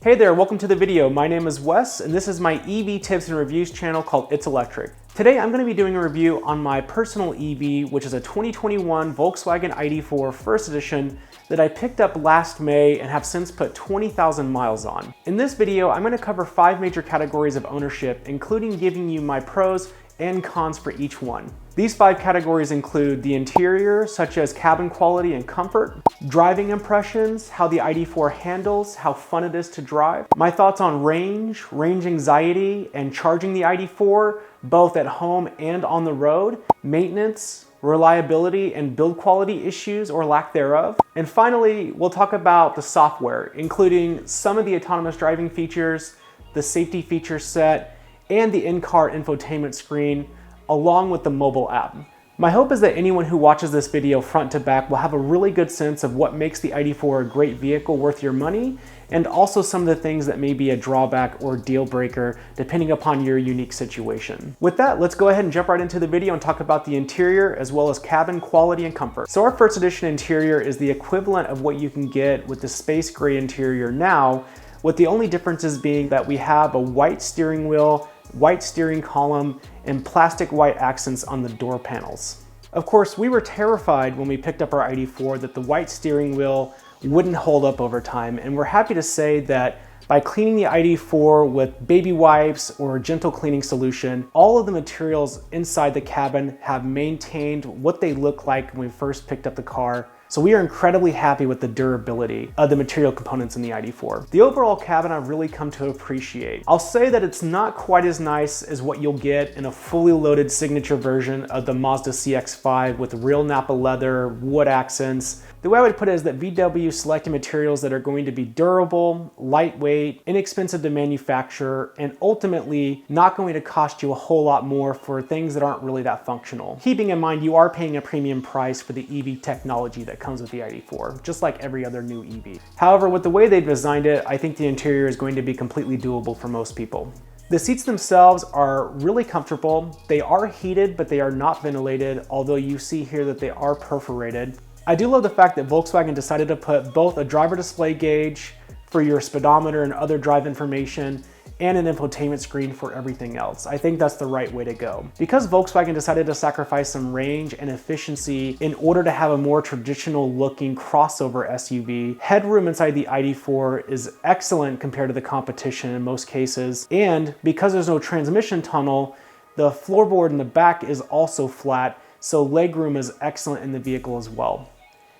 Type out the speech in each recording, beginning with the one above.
Hey there, welcome to the video. My name is Wes, and this is my EV tips and reviews channel called It's Electric. Today I'm going to be doing a review on my personal EV, which is a 2021 Volkswagen ID4 First Edition that I picked up last May and have since put 20,000 miles on. In this video, I'm going to cover 5 major categories of ownership, including giving you my pros and cons for each one. These 5 categories include the interior, such as cabin quality and comfort, driving impressions, how the ID4 handles, how fun it is to drive, my thoughts on range anxiety, and charging the ID4, both at home and on the road, maintenance, reliability, and build quality issues or lack thereof. And finally, we'll talk about the software, including some of the autonomous driving features, the safety feature set, and the in-car infotainment screen, along with the mobile app. My hope is that anyone who watches this video front to back will have a really good sense of what makes the ID4 a great vehicle worth your money, and also some of the things that may be a drawback or deal breaker depending upon your unique situation. With that, let's go ahead and jump right into the video and talk about the interior as well as cabin quality and comfort. So our first edition interior is the equivalent of what you can get with the space gray interior now, with the only differences being that we have a white steering wheel, white steering column, and plastic white accents on the door panels. Of course, we were terrified when we picked up our ID4 that the white steering wheel wouldn't hold up over time, and we're happy to say that by cleaning the ID4 with baby wipes or a gentle cleaning solution, all of the materials inside the cabin have maintained what they look like when we first picked up the car. So we are incredibly happy with the durability of the material components in the ID4. The overall cabin I've really come to appreciate. I'll say that it's not quite as nice as what you'll get in a fully loaded signature version of the Mazda CX-5 with real Napa leather, wood accents. The way I would put it is that VW selected materials that are going to be durable, lightweight, inexpensive to manufacture, and ultimately not going to cost you a whole lot more for things that aren't really that functional. Keeping in mind you are paying a premium price for the EV technology that comes with the ID4, just like every other new EV. However, with the way they've designed it, I think the interior is going to be completely doable for most people. The seats themselves are really comfortable. They are heated, but they are not ventilated, although you see here that they are perforated. I do love the fact that Volkswagen decided to put both a driver display gauge for your speedometer and other drive information and an infotainment screen for everything else. I think that's the right way to go. Because Volkswagen decided to sacrifice some range and efficiency in order to have a more traditional looking crossover SUV, headroom inside the ID4 is excellent compared to the competition in most cases. And because there's no transmission tunnel, the floorboard in the back is also flat, so legroom is excellent in the vehicle as well.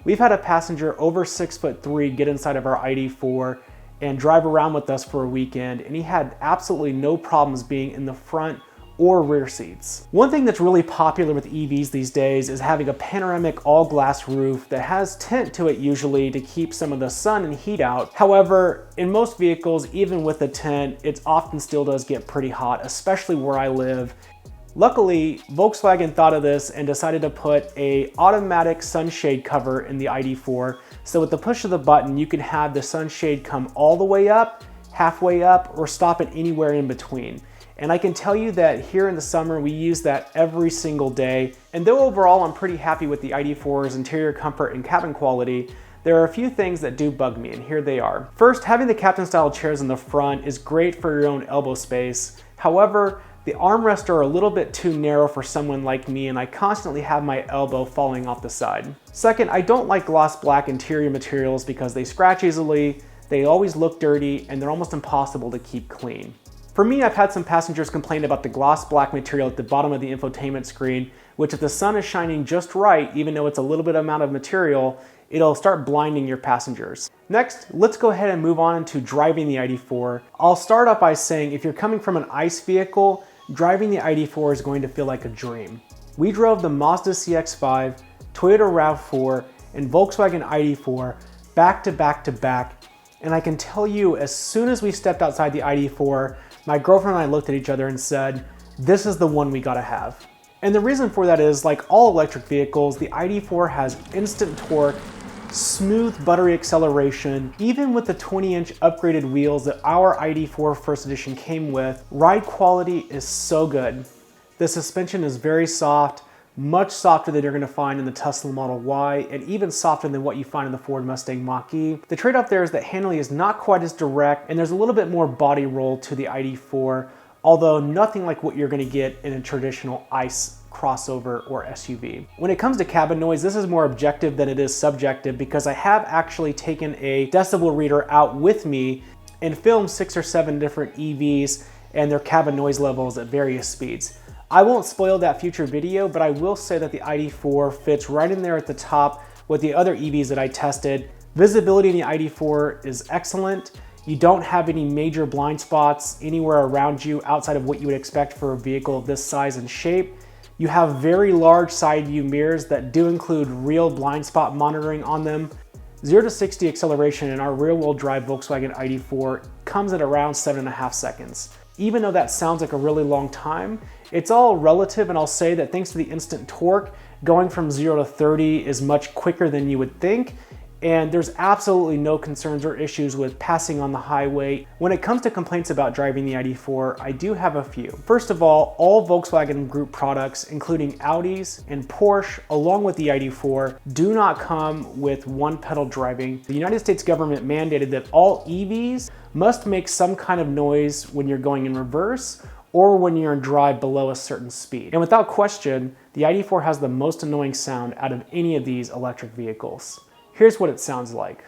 We've had a passenger over 6'3" get inside of our ID4 and drive around with us for a weekend, and he had absolutely no problems being in the front or rear seats. One thing that's really popular with EVs these days is having a panoramic all-glass roof that has tint to it usually to keep some of the sun and heat out. However, in most vehicles, even with the tint, it often still does get pretty hot, especially where I live. Luckily, Volkswagen thought of this and decided to put an automatic sunshade cover in the ID4, so with the push of the button, you can have the sunshade come all the way up, halfway up, or stop it anywhere in between. And I can tell you that here in the summer, we use that every single day. And though overall I'm pretty happy with the ID4's interior comfort and cabin quality, there are a few things that do bug me, and here they are. First, having the captain style chairs in the front is great for your own elbow space. However, the armrests are a little bit too narrow for someone like me, and I constantly have my elbow falling off the side. Second, I don't like gloss black interior materials because they scratch easily, they always look dirty, and they're almost impossible to keep clean. For me, I've had some passengers complain about the gloss black material at the bottom of the infotainment screen, which if the sun is shining just right, even though it's a little bit amount of material, it'll start blinding your passengers. Next, let's go ahead and move on into driving the ID4. I'll start off by saying if you're coming from an ICE vehicle, driving the ID4 is going to feel like a dream. We drove the Mazda CX-5, Toyota RAV4, and Volkswagen ID4 back to back to back, and I can tell you as soon as we stepped outside the ID4, my girlfriend and I looked at each other and said, this is the one we gotta have. And the reason for that is, like all electric vehicles, the ID4 has instant torque, smooth buttery acceleration. Even with the 20-inch upgraded wheels that our ID4 First Edition came with, ride quality is so good. The suspension is very soft, much softer than you're going to find in the Tesla Model Y, and even softer than what you find in the Ford Mustang Mach-E. The trade-off there is that handling is not quite as direct, and there's a little bit more body roll to the ID4, although nothing like what you're going to get in a traditional ICE crossover or SUV. When it comes to cabin noise, this is more objective than it is subjective, because I have actually taken a decibel reader out with me and filmed 6 or 7 different EVs and their cabin noise levels at various speeds. I won't spoil that future video, but I will say that the ID4 fits right in there at the top with the other EVs that I tested. Visibility in the ID4 is excellent. You don't have any major blind spots anywhere around you outside of what you would expect for a vehicle of this size and shape. You have very large side view mirrors that do include real blind spot monitoring on them. 0 to 60 acceleration in our rear-wheel drive Volkswagen ID4 comes at around 7.5 seconds. Even though that sounds like a really long time, it's all relative, and I'll say that thanks to the instant torque, going from 0 to 30 is much quicker than you would think, and there's absolutely no concerns or issues with passing on the highway. When it comes to complaints about driving the ID4, I do have a few. First of all Volkswagen Group products, including Audis and Porsche, along with the ID4, do not come with one-pedal driving. The United States government mandated that all EVs must make some kind of noise when you're going in reverse or when you're in drive below a certain speed. And without question, the ID4 has the most annoying sound out of any of these electric vehicles. Here's what it sounds like.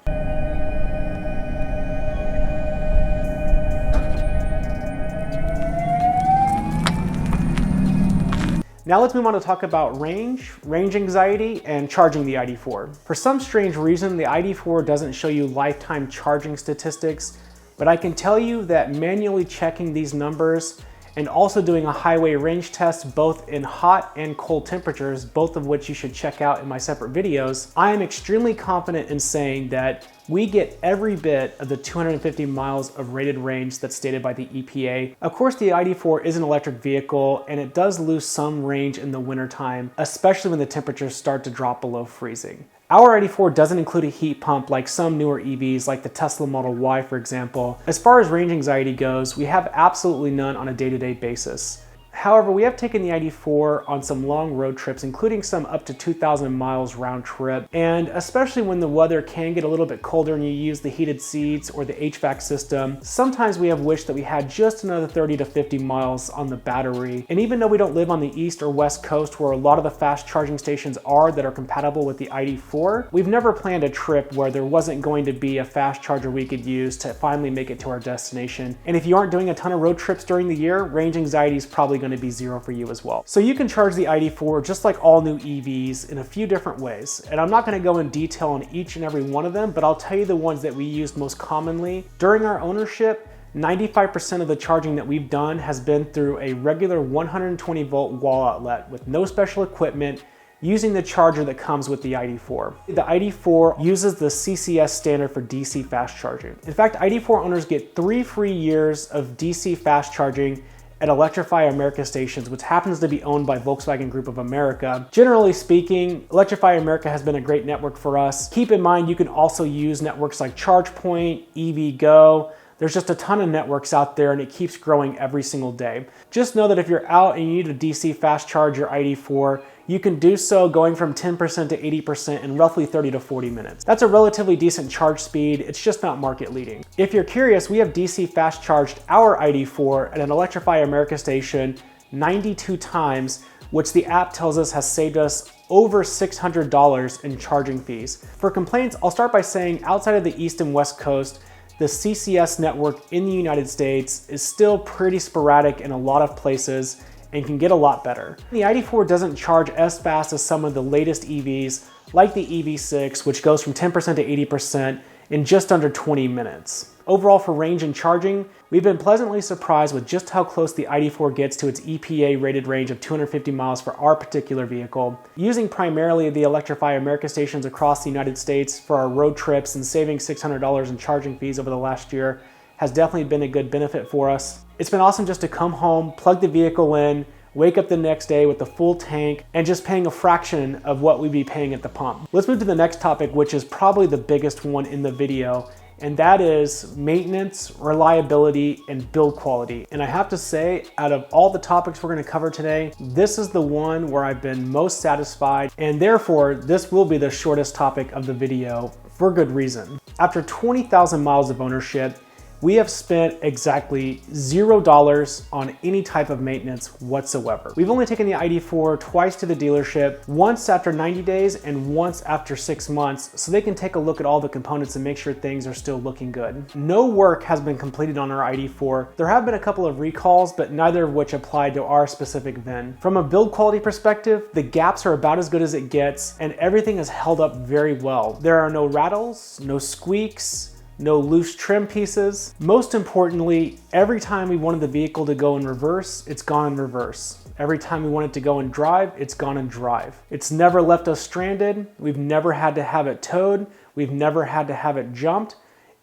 Now let's move on to talk about range anxiety, and charging the ID4. For some strange reason, the ID4 doesn't show you lifetime charging statistics, but I can tell you that manually checking these numbers and also doing a highway range test both in hot and cold temperatures, both of which you should check out in my separate videos, I am extremely confident in saying that we get every bit of the 250 miles of rated range that's stated by the EPA. Of course, the ID4 is an electric vehicle and it does lose some range in the wintertime, especially when the temperatures start to drop below freezing. Our ID4 doesn't include a heat pump like some newer EVs like the Tesla Model Y, for example. As far as range anxiety goes, we have absolutely none on a day-to-day basis. However, we have taken the ID4 on some long road trips, including some up to 2,000 miles round trip. And especially when the weather can get a little bit colder and you use the heated seats or the HVAC system, sometimes we have wished that we had just another 30 to 50 miles on the battery. And even though we don't live on the east or west coast where a lot of the fast charging stations are that are compatible with the ID4, we've never planned a trip where there wasn't going to be a fast charger we could use to finally make it to our destination. And if you aren't doing a ton of road trips during the year, range anxiety is probably going to be zero for you as well. So you can charge the ID4 just like all new EVs in a few different ways. And I'm not going to go in detail on each and every one of them, but I'll tell you the ones that we used most commonly. During our ownership, 95% of the charging that we've done has been through a regular 120 volt wall outlet with no special equipment, using the charger that comes with the ID4. The ID4 uses the CCS standard for DC fast charging. In fact, ID4 owners get 3 free years of DC fast charging at Electrify America stations, which happens to be owned by Volkswagen Group of America. Generally speaking, Electrify America has been a great network for us. Keep in mind, you can also use networks like ChargePoint, EVgo. There's just a ton of networks out there and it keeps growing every single day. Just know that if you're out and you need a DC fast charge your ID4, you can do so going from 10% to 80% in roughly 30 to 40 minutes. That's a relatively decent charge speed, it's just not market leading. If you're curious, we have DC fast charged our ID4 at an Electrify America station 92 times, which the app tells us has saved us over $600 in charging fees. For complaints, I'll start by saying outside of the East and West Coast, the CCS network in the United States is still pretty sporadic in a lot of places and can get a lot better. The ID4 doesn't charge as fast as some of the latest EVs, like the EV6, which goes from 10% to 80% in just under 20 minutes. Overall, for range and charging, we've been pleasantly surprised with just how close the ID4 gets to its EPA rated range of 250 miles for our particular vehicle. Using primarily the Electrify America stations across the United States for our road trips and saving $600 in charging fees over the last year has definitely been a good benefit for us. It's been awesome just to come home, plug the vehicle in, wake up the next day with the full tank, and just paying a fraction of what we'd be paying at the pump. Let's move to the next topic, which is probably the biggest one in the video, and that is maintenance, reliability, and build quality. And I have to say, out of all the topics we're going to cover today, this is the one where I've been most satisfied, and therefore this will be the shortest topic of the video for good reason. After 20,000 miles of ownership, we have spent exactly $0 on any type of maintenance whatsoever. We've only taken the ID4 twice to the dealership, once after 90 days and once after 6 months, so they can take a look at all the components and make sure things are still looking good. No work has been completed on our ID4. There have been a couple of recalls, but neither of which applied to our specific VIN. From a build quality perspective, the gaps are about as good as it gets, and everything has held up very well. There are no rattles, no squeaks, no loose trim pieces. Most importantly, every time we wanted the vehicle to go in reverse, it's gone in reverse. Every time we want it to go in drive, it's gone in drive. It's never left us stranded. We've never had to have it towed. We've never had to have it jumped.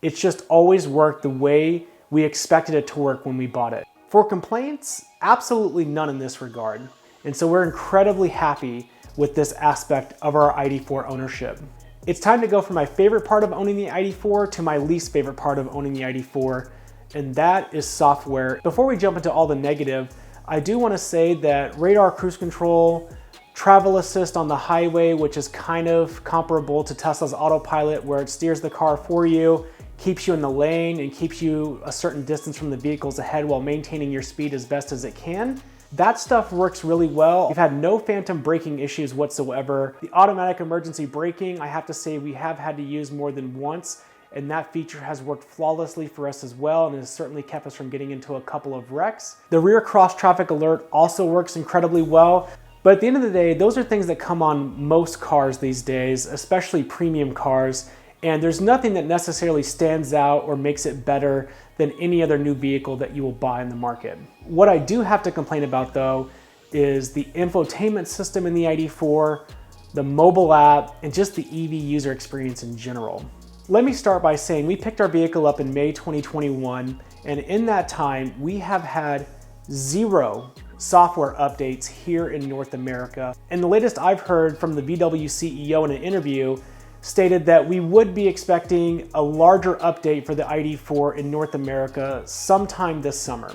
It's just always worked the way we expected it to work when we bought it. For complaints, absolutely none in this regard. And so we're incredibly happy with this aspect of our ID4 ownership. It's time to go from my favorite part of owning the ID4 to my least favorite part of owning the ID4, and that is software. Before we jump into all the negative, I do want to say that radar cruise control, travel assist on the highway, which is kind of comparable to Tesla's autopilot, where it steers the car for you, keeps you in the lane, and keeps you a certain distance from the vehicles ahead while maintaining your speed as best as it can. That stuff works really well. We've had no phantom braking issues whatsoever. The automatic emergency braking, I have to say we have had to use more than once, and that feature has worked flawlessly for us as well, and has certainly kept us from getting into a couple of wrecks. The rear cross traffic alert also works incredibly well, but at the end of the day, those are things that come on most cars these days, especially premium cars, and there's nothing that necessarily stands out or makes it better than any other new vehicle that you will buy in the market. What I do have to complain about though is the infotainment system in the ID4, the mobile app, and just the EV user experience in general. Let me start by saying we picked our vehicle up in May 2021, and in that time we have had 0 software updates here in North America. And the latest I've heard from the VW CEO in an interview stated that we would be expecting a larger update for the ID4 in North America sometime this summer.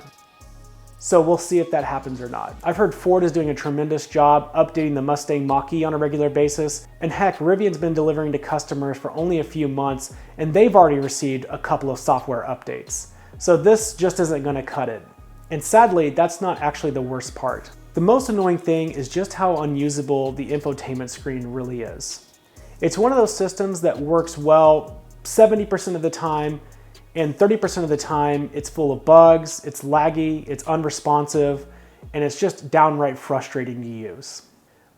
So we'll see if that happens or not. I've heard Ford is doing a tremendous job updating the Mustang Mach-E on a regular basis, and heck, Rivian's been delivering to customers for only a few months, and they've already received a couple of software updates. So this just isn't gonna cut it. And sadly, that's not actually the worst part. The most annoying thing is just how unusable the infotainment screen really is. It's one of those systems that works well 70% of the time, and 30% of the time it's full of bugs, it's laggy, it's unresponsive, and it's just downright frustrating to use.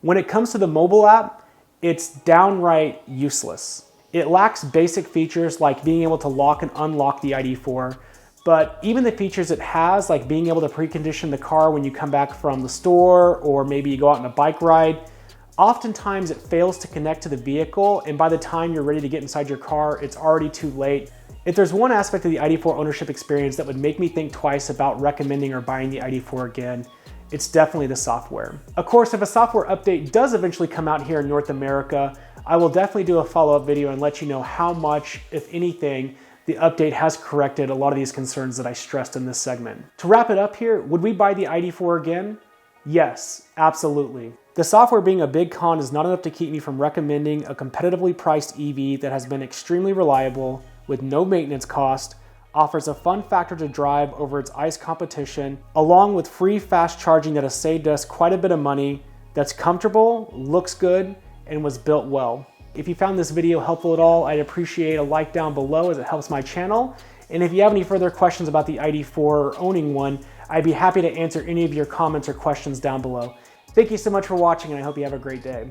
When it comes to the mobile app, it's downright useless. It lacks basic features like being able to lock and unlock the ID4, but even the features it has, like being able to precondition the car when you come back from the store, or maybe you go out on a bike ride, oftentimes it fails to connect to the vehicle, and by the time you're ready to get inside your car, it's already too late. If there's one aspect of the ID4 ownership experience that would make me think twice about recommending or buying the ID4 again, it's definitely the software. Of course, if a software update does eventually come out here in North America, I will definitely do a follow-up video and let you know how much, if anything, the update has corrected a lot of these concerns that I stressed in this segment. To wrap it up here, would we buy the ID4 again? Yes, absolutely. The software being a big con is not enough to keep me from recommending a competitively priced EV that has been extremely reliable, with no maintenance cost, offers a fun factor to drive over its ICE competition, along with free fast charging that has saved us quite a bit of money, that's comfortable, looks good, and was built well. If you found this video helpful at all, I'd appreciate a like down below as it helps my channel. And if you have any further questions about the ID4 or owning one, I'd be happy to answer any of your comments or questions down below. Thank you so much for watching, and I hope you have a great day.